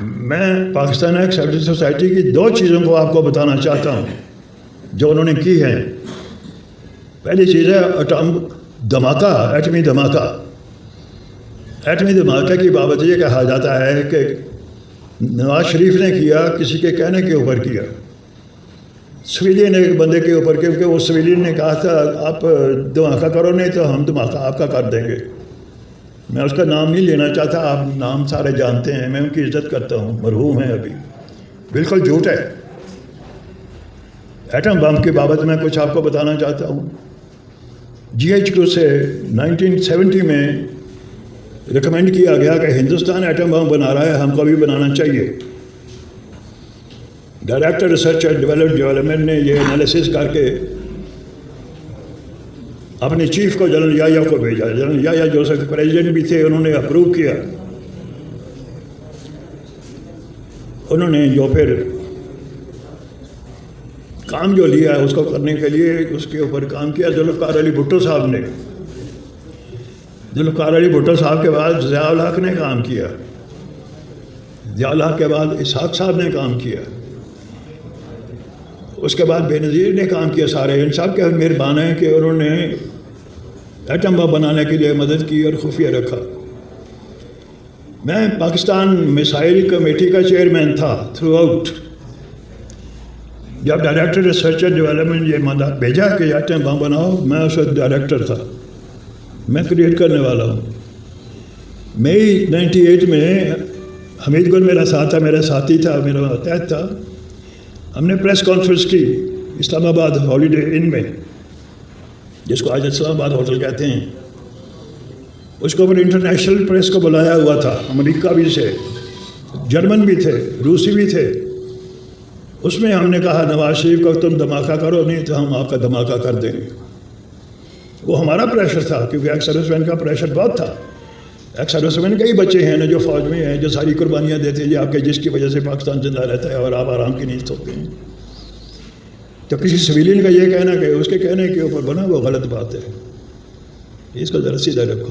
میں پاکستان ایک secular society کی 2 چیزوں کو آپ کو بتانا چاہتا ہوں جو انہوں نے کی ہیں۔ پہلی چیز ہے دھماکہ، ایٹمی دھماکہ۔ ایٹمی دھماکے کی بابت یہ کہا جاتا ہے کہ نواز شریف نے کیا، کسی کے کہنے کے اوپر کیا، سویلین ایک بندے کے اوپر، کیونکہ وہ سویلین نے کہا تھا آپ دھماکہ کرو نہیں تو ہم دھماکہ آپ کا کر دیں گے۔ میں اس کا نام نہیں لینا چاہتا، آپ نام سارے جانتے ہیں، میں ان کی عزت کرتا ہوں، مرحوم ہیں ابھی۔ بالکل جھوٹ ہے۔ ایٹم بم کی بابت میں کچھ آپ کو بتانا چاہتا ہوں۔ GHQ سے 1970 میں ریکمینڈ کیا گیا کہ ہندوستان ایٹم بم بنا رہا ہے، ہم کو بھی بنانا چاہیے۔ ڈائریکٹر ریسرچ اینڈ ڈیولپمنٹ نے یہ انالیسس کر کے اپنے چیف کو جنرل یحییٰ کو بھیجا۔ جنرل یحییٰ جو پریزیڈنٹ بھی تھے، انہوں نے اپروو کیا۔ انہوں نے جو پھر کام جو لیا اس کو کرنے کے لیے اس کے اوپر کام کیا ذوالفقار علی بھٹو صاحب نے۔ ذوالفقار علی بھٹو صاحب کے بعد ضیاء الحق نے کام کیا، ضیاء الحق کے بعد اسحاق صاحب نے کام کیا، اس کے بعد بے نظیر نے کام کیا۔ سارے ان سب کے مہربان ہیں کہ انہوں نے ایٹم بم بنانے کے لیے مدد کی اور خفیہ رکھا۔ میں پاکستان میسائل کمیٹی کا چیئرمین تھا تھرو آؤٹ۔ جب ڈائریکٹر ریسرچ اینڈ ڈیولپمنٹ یہ مدد بھیجا کہ ایٹم بم بناؤ، میں اس وقت ڈائریکٹر تھا، میں کریٹ کرنے والا ہوں۔ مئی 98 میں حمید گل میرا ساتھ تھا، میرا ساتھی تھا، میرا ماتحت تھا۔ ہم نے پریس کانفرنس کی اسلام آباد ہالیڈے ان میں، جس کو آج اسلام آباد ہوٹل کہتے ہیں۔ اس کو انٹرنیشنل پریس کو بلایا ہوا تھا، امریکہ بھی سے، جرمن بھی تھے، روسی بھی تھے۔ اس میں ہم نے کہا نواز شریف کو تم دھماکہ کرو، نہیں تو ہم آپ کا دھماکہ کر دیں گے۔ وہ ہمارا پریشر تھا، کیونکہ ایکس سروس مین کا پریشر بہت تھا۔ ایکس سروس مین کئی بچے ہیں نا جو فوج میں ہیں، جو ساری قربانیاں دیتے ہیں، آپ کے جس کی وجہ سے پاکستان زندہ رہتا ہے اور آپ آرام کی نیند سوتے ہیں۔ تو کسی سویلین کا یہ کہنا کہ اس کے کہنے کے اوپر بنا وہ غلط بات ہے، اس کو ذرا سیدھا رکھو۔